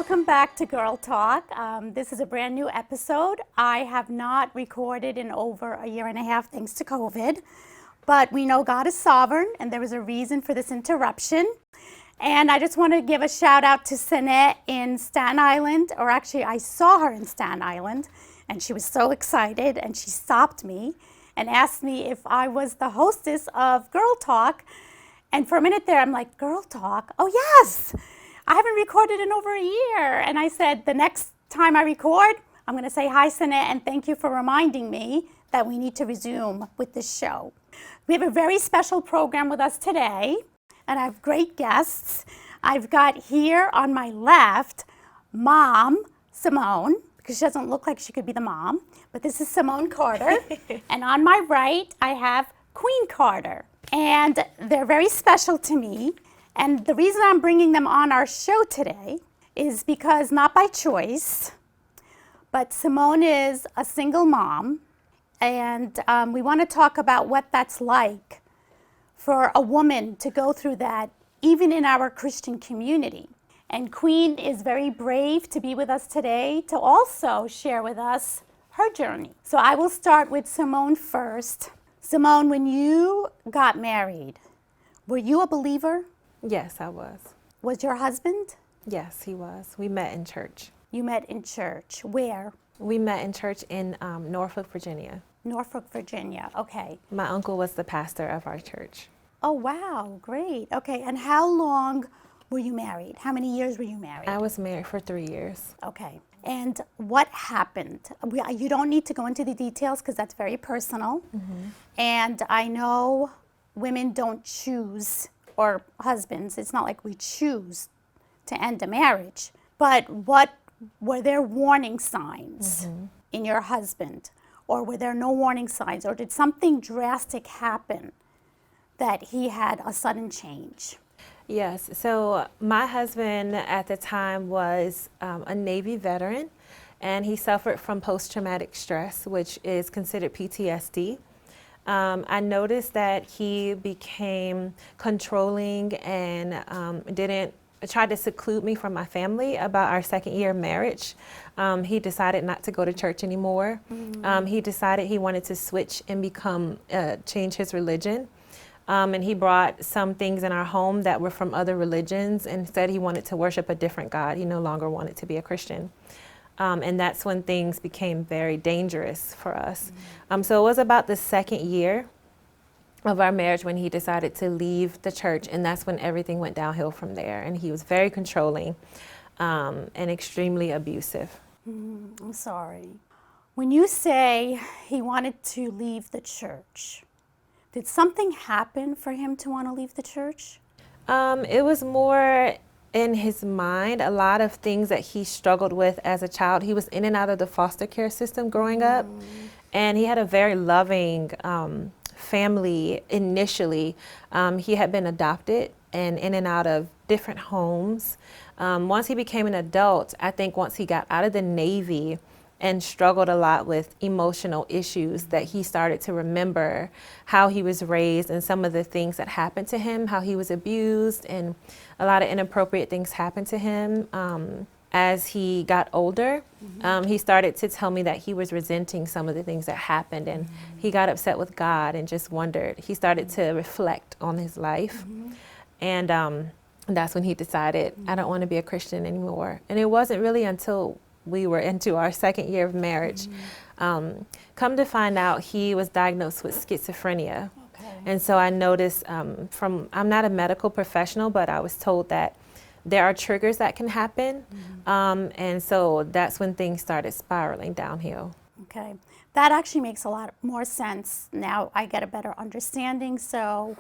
welcome back to Girl Talk. This is a brand new episode. I have not recorded in over a year and a half thanks to COVID, but we know God is sovereign and there was a reason for this interruption. And I just want to give a shout out to Sanette in Staten Island, or actually I saw her in Staten Island and she was so excited and she stopped me and asked me if I was the hostess of Girl Talk. And for a minute there, I'm like, Girl Talk? Oh yes! I haven't recorded in over a year. And I said, the next time I record, I'm going to say hi, Sanette, and thank you for reminding me that we need to resume with this show. We have a very special program with us today, and I have great guests. I've got here on my left, Mom Simone, because she doesn't look like she could be the mom, but this is Simone Carter. And on my right, I have Queen Carter. And they're very special to me. And the reason I'm bringing them on our show today is because, not by choice, but Simone is a single mom, and we want to talk about what that's like for a woman to go through that, even in our Christian community. And Queen is very brave to be with us today to also share with us her journey. So I will start with Simone first. Simone, when you got married, were you a believer? Yes, I was. Was your husband? Yes, he was. We met in church. You met in church. Where? We met in church in Norfolk, Virginia. Norfolk, Virginia. Okay. My uncle was the pastor of our church. Oh, wow. Great. Okay. And how long were you married? How many years were you married? I was married for 3 years. Okay. And what happened? You don't need to go into the details because that's very personal. Mm-hmm. And I know women don't choose, or husbands, it's not like we choose to end a marriage. But what were there warning signs in your husband? Or were there no warning signs? Or did something drastic happen that he had a sudden change? Yes. So my husband at the time was a Navy veteran, and he suffered from post-traumatic stress, which is considered PTSD. I noticed that he became controlling and tried to seclude me from my family about our second year of marriage. He decided not to go to church anymore. He decided he wanted to switch and change his religion. And he brought some things in our home that were from other religions and said he wanted to worship a different God. He no longer wanted to be a Christian. And that's when things became very dangerous for us. So it was about the second year of our marriage when he decided to leave the church, and that's when everything went downhill from there. And he was very controlling and extremely abusive. I'm sorry. When you say he wanted to leave the church, did something happen for him to want to leave the church? It was more in his mind, a lot of things that he struggled with as a child. He was in and out of the foster care system growing up, and he had a very loving family initially. He had been adopted and in and out of different homes. Once he became an adult, I think once he got out of the Navy and struggled a lot with emotional issues, that he started to remember how he was raised and some of the things that happened to him, how he was abused, and a lot of inappropriate things happened to him. As he got older, he started to tell me that he was resenting some of the things that happened, and he got upset with God and just wondered. He started to reflect on his life, and that's when he decided, I don't want to be a Christian anymore. And it wasn't really until we were into our second year of marriage. Come to find out, he was diagnosed with schizophrenia. Okay. And so I noticed I'm not a medical professional, but I was told that there are triggers that can happen. And so that's when things started spiraling downhill. Okay. That actually makes a lot more sense. Now I get a better understanding. So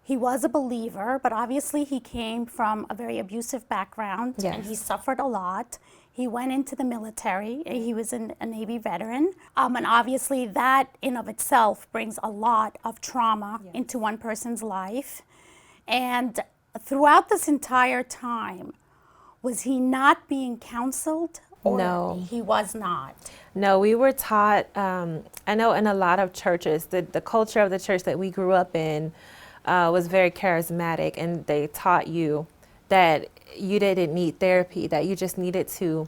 he was a believer, but obviously he came from a very abusive background. Yes. And he suffered a lot. He went into the military. He was a Navy veteran. And obviously that in of itself brings a lot of trauma into one person's life. And throughout this entire time, was he not being counseled? Or no. He was not? No, we were taught, I know in a lot of churches, the culture of the church that we grew up in was very charismatic, and they taught you that you didn't need therapy, that you just needed to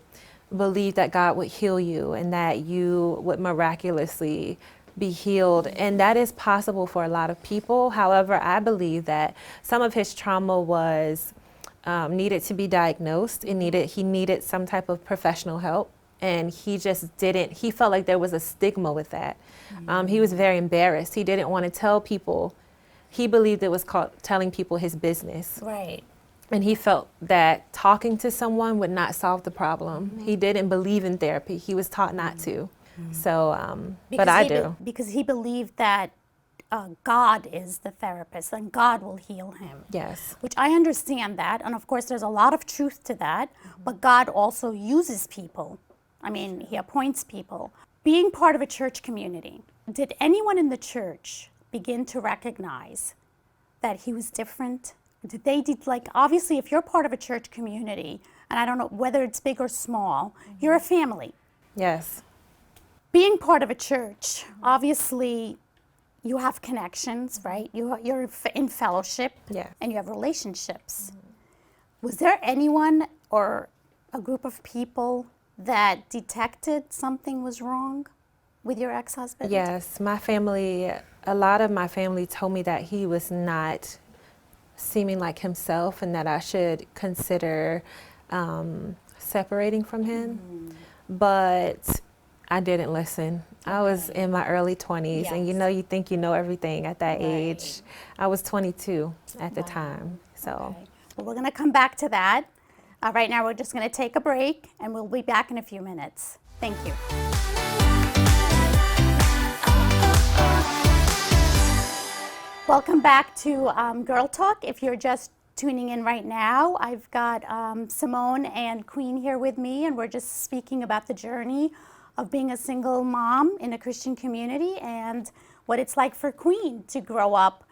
believe that God would heal you and that you would miraculously be healed. And that is possible for a lot of people. However, I believe that some of his trauma was needed to be diagnosed. He needed some type of professional help. And he just didn't, he felt like there was a stigma with that. He was very embarrassed. He didn't want to tell people. He believed it was called telling people his business. Right. And he felt that talking to someone would not solve the problem. He didn't believe in therapy. He was taught not to. So, but I do. Because he believed that God is the therapist and God will heal him. Yes. Which I understand that. And of course, there's a lot of truth to that. But God also uses people. I mean, he appoints people. Being part of a church community, did anyone in the church begin to recognize that he was different? Like, obviously, if you're part of a church community, and I don't know whether it's big or small, you're a family. Yes. Being part of a church, obviously, you have connections, right? You're in fellowship, Yes. and you have relationships. Was there anyone or a group of people that detected something was wrong with your ex-husband? Yes. My family, a lot of my family told me that he was not seeming like himself and that I should consider separating from him. But I didn't listen. I was in my early 20s, and Yes. you think you know everything at that Right. age. I was 22 at the Wow. time. So, Okay. Well, we're going to come back to that. Right now, we're just going to take a break, and we'll be back in a few minutes. Thank you. Welcome back to Girl Talk. If you're just tuning in right now, I've got Simone and Queen here with me, and we're just speaking about the journey of being a single mom in a Christian community and what it's like for Queen to grow up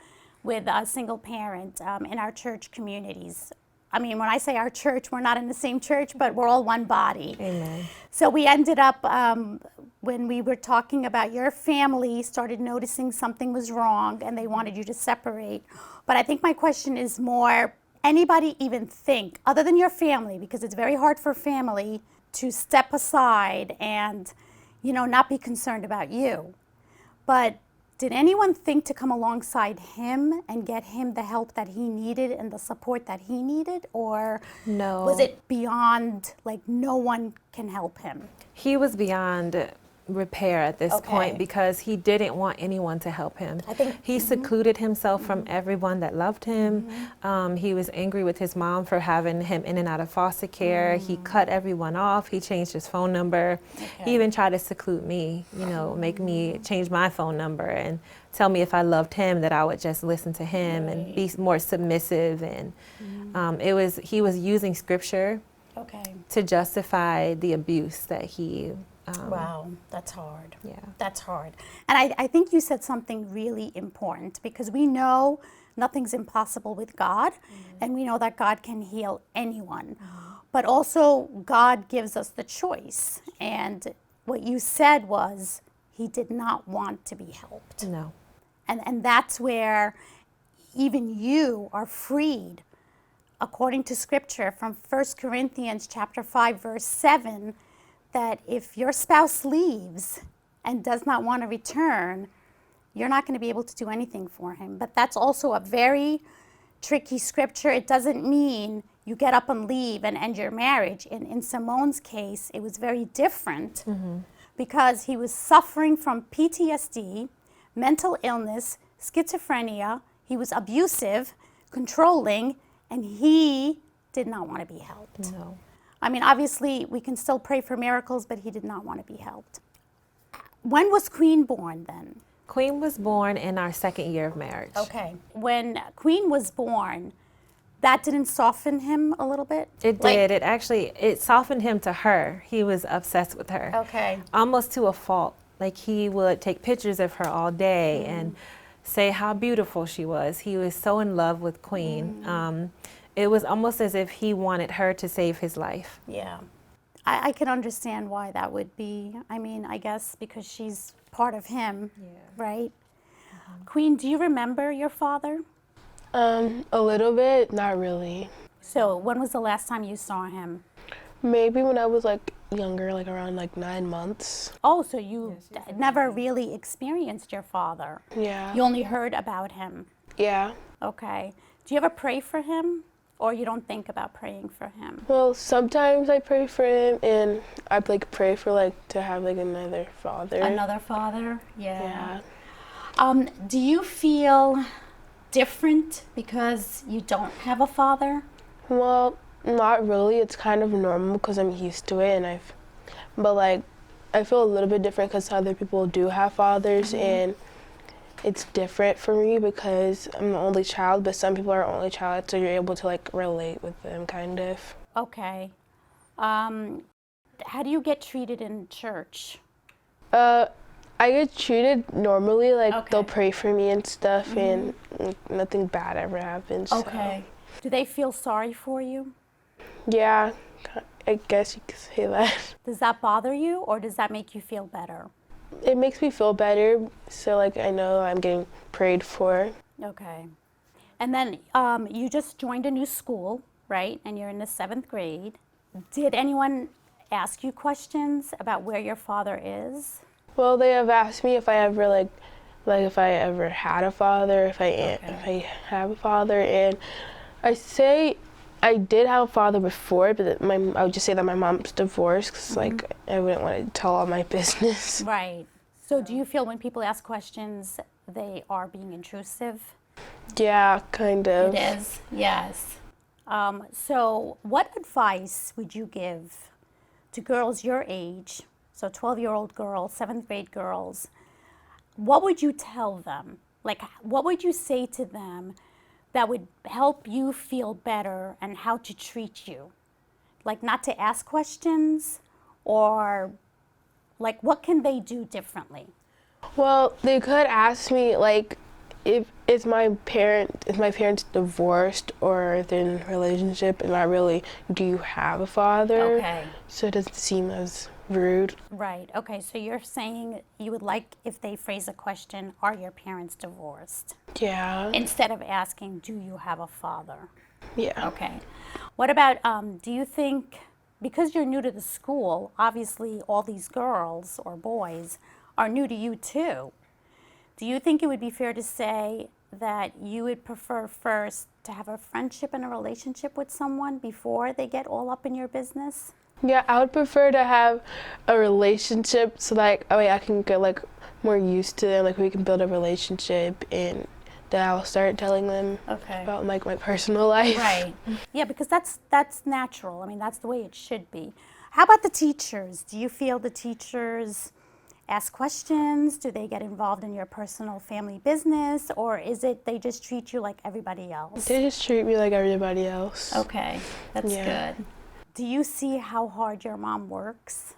with a single parent in our church communities. I mean, when I say our church, we're not in the same church, but we're all one body. amen. So we ended up, when we were talking about your family, started noticing something was wrong and they wanted you to separate. But I think my question is more, anybody even think, other than your family, because it's very hard for family to step aside and, not be concerned about you. But did anyone think to come alongside him and get him the help that he needed and the support that he needed? Or No. was it beyond, like, no one can help him? He was beyond repair at this Okay. point because he didn't want anyone to help him. I think- he secluded himself from everyone that loved him. He was angry with his mom for having him in and out of foster care. He cut everyone off. He changed his phone number. Okay. He even tried to seclude me, make me change my phone number and tell me if I loved him that I would just listen to him and be more submissive. And he was using scripture Okay. to justify the abuse that he Wow, that's hard. Yeah. That's hard. And I think you said something really important, because we know nothing's impossible with God, and we know that God can heal anyone. But also, God gives us the choice. And what you said was, he did not want to be helped. No. And that's where even you are freed, according to Scripture from 1 Corinthians chapter 5, verse 7, that if your spouse leaves and does not want to return, you're not going to be able to do anything for him. But that's also a very tricky scripture. It doesn't mean you get up and leave and end your marriage. In Simone's case, it was very different because he was suffering from PTSD, mental illness, schizophrenia. He was abusive, controlling, and he did not want to be helped. No. I mean, obviously, we can still pray for miracles, but he did not want to be helped. When was Queen born then? Queen was born in our second year of marriage. Okay. When Queen was born, that didn't soften him a little bit? It did. It softened him to her. He was obsessed with her. Okay. Almost to a fault. Like, he would take pictures of her all day and say how beautiful she was. He was so in love with Queen. It was almost as if he wanted her to save his life. Yeah. I can understand why that would be. I mean, I guess because she's part of him, right? Queen, do you remember your father? A little bit, not really. So when was the last time you saw him? Maybe when I was like younger, like around like 9 months. Oh, so you never really experienced your father. Yeah. You only heard about him. Yeah. Okay. Do you ever pray for him, or you don't think about praying for him? Well, sometimes I pray for him, and I like pray for like to have like another father. Another father? Yeah. Yeah. Do you feel different because you don't have a father? Well, not really. It's kind of normal because I'm used to it, and but like, I feel a little bit different because other people do have fathers, and it's different for me because I'm the only child, but some people are only child, so you're able to like relate with them, kind of. Okay. How do you get treated in church? I get treated normally, like they'll Okay. pray for me and stuff, and nothing bad ever happens. so. Okay. Do they feel sorry for you? Yeah, I guess you could say that. Does that bother you, or does that make you feel better? It makes me feel better, so like I know I'm getting prayed for. Okay. And then you just joined a new school, right? And you're in the 7th grade. Did anyone ask you questions about where your father is? Well, they have asked me if I ever like if I ever had a father, if I have a father, and I say I did have a father before, but I would just say that my mom's divorced because like I wouldn't want to tell all my business. Right. So do you feel when people ask questions, they are being intrusive? Yeah, kind of. It is, yes. So what advice would you give to girls your age, so 12-year-old girls, 7th grade girls? What would you tell them? Like, what would you say to them that would help you feel better and how to treat you? Like, not to ask questions, or like, what can they do differently? Well, they could ask me like if my parents divorced or they're in a relationship, and not really do you have a father? Okay. So it doesn't seem as rude. Right. Okay. So you're saying you would like if they phrase a question, are your parents divorced? Yeah. Instead of asking, do you have a father? Yeah. Okay. What about, do you think, because you're new to the school, obviously all these girls or boys are new to you too. Do you think it would be fair to say that you would prefer first to have a friendship and a relationship with someone before they get all up in your business? Yeah, I would prefer to have a relationship so like I can get like more used to them, like we can build a relationship, and then I'll start telling them about like my personal life. Right. Yeah, because that's natural. I mean, that's the way it should be. How about the teachers? Do you feel the teachers ask questions? Do they get involved in your personal family business, or is it they just treat you like everybody else? They just treat me like everybody else. Okay, that's Yeah. good. Do you see how hard your mom works?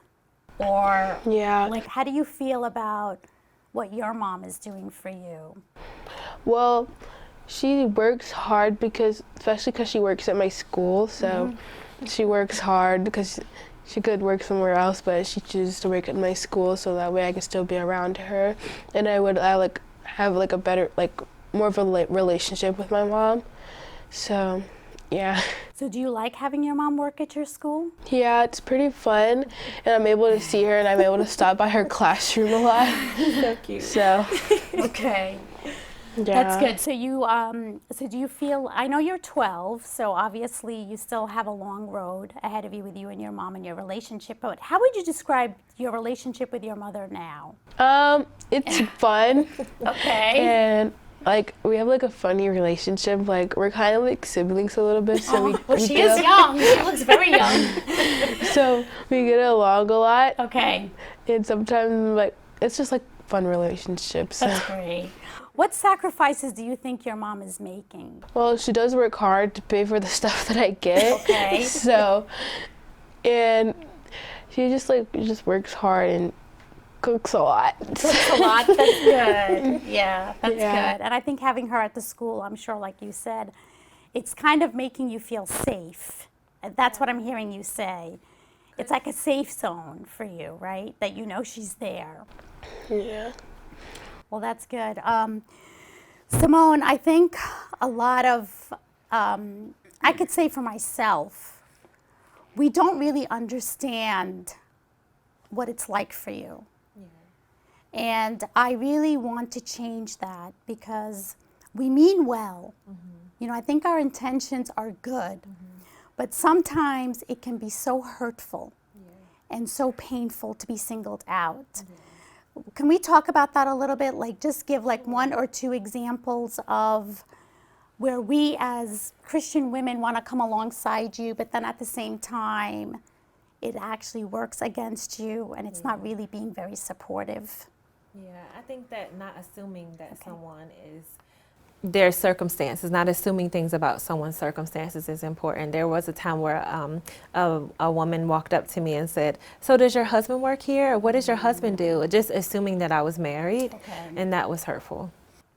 Or Yeah. like, how do you feel about what your mom is doing for you? Well, she works hard especially because she works at my school, so she works hard because she could work somewhere else, but she chooses to work at my school so that way I can still be around her, and I like have like a better, like more of a relationship with my mom. So, yeah. So do you like having your mom work at your school? Yeah, it's pretty fun, and I'm able to see her, and I'm able to stop by her classroom a lot. So cute. So, Okay. yeah. That's good. So so do you feel, I know you're 12, so obviously you still have a long road ahead of you with you and your mom and your relationship, but how would you describe your relationship with your mother now? It's fun. Okay. And like we have like a funny relationship. Like we're kind of like siblings a little bit. So Well, she is young. She looks very young. So we get along a lot. Okay. And sometimes like it's just like fun relationships. So. That's great. What sacrifices do you think your mom is making? Well, she does work hard to pay for the stuff that I get. Okay. So, and she just works hard and cooks a lot. Cooks a lot. That's good. Yeah, that's Yeah. good. And I think having her at the school, I'm sure, like you said, it's kind of making you feel safe. That's what I'm hearing you say. It's like a safe zone for you, right? That you know she's there. Yeah. Well, that's good. Simone, I think a lot of I could say for myself, we don't really understand what it's like for you. And I really want to change that because we mean well. You know, I think our intentions are good, but sometimes it can be so hurtful and so painful to be singled out. Can we talk about that a little bit? Like, just give like one or two examples of where we as Christian women want to come alongside you, but then at the same time, it actually works against you and it's not really being very supportive. Yeah, I think that not assuming that someone is their circumstances, not assuming things about someone's circumstances is important. There was a time where a woman walked up to me and said, "So does your husband work here? Or what does your husband do?" Just assuming that I was married, and that was hurtful.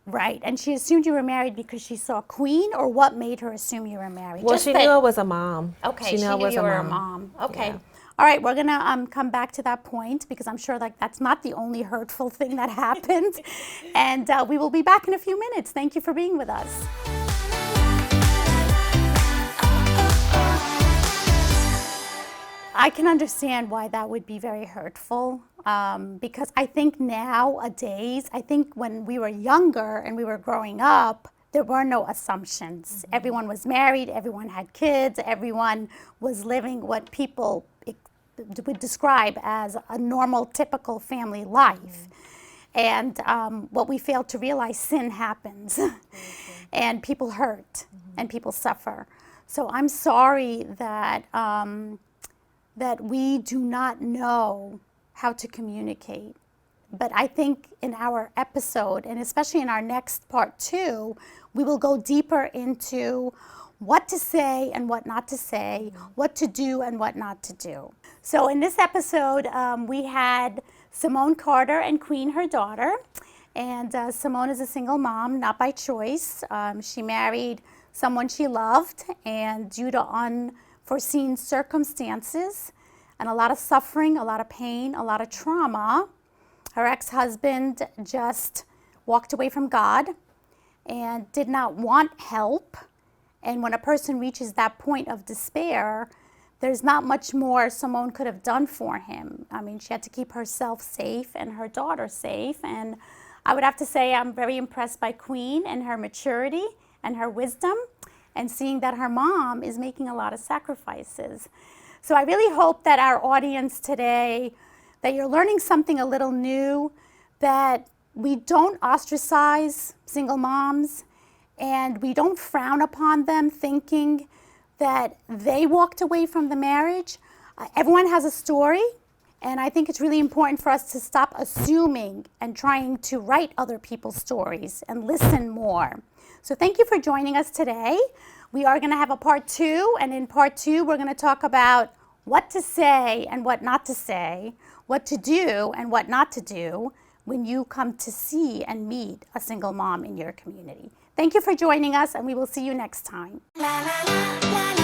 Right, and she assumed you were married because she saw Queen, or what made her assume you were married? Well, she knew I was a mom. Okay, she knew I was you a were mom. a mom. Okay. Yeah. All right, we're going to come back to that point because I'm sure like that's not the only hurtful thing that happened. And we will be back in a few minutes. Thank you for being with us. I can understand why that would be very hurtful because I think nowadays, I think when we were younger and we were growing up, there were no assumptions. Everyone was married, everyone had kids, everyone was living what people would describe as a normal, typical family life. And what we fail to realize, sin happens, and people hurt, and people suffer. So I'm sorry that that we do not know how to communicate. But I think in our episode, and especially in our next part 2, we will go deeper into what to say and what not to say, what to do and what not to do. So in this episode, we had Simone Carter and Queen, her daughter. And Simone is a single mom, not by choice. She married someone she loved, and due to unforeseen circumstances and a lot of suffering, a lot of pain, a lot of trauma, her ex-husband just walked away from God and did not want help. And when a person reaches that point of despair, there's not much more Simone could have done for him. I mean, she had to keep herself safe and her daughter safe. And I would have to say I'm very impressed by Queen and her maturity and her wisdom, and seeing that her mom is making a lot of sacrifices. So I really hope that our audience today, that you're learning something a little new, that we don't ostracize single moms and we don't frown upon them thinking that they walked away from the marriage. Everyone has a story, and I think it's really important for us to stop assuming and trying to write other people's stories and listen more. So thank you for joining us today. We are going to have a part 2, and in part 2 we're going to talk about what to say and what not to say, what to do and what not to do when you come to see and meet a single mom in your community. Thank you for joining us, and we will see you next time. La, la, la, la.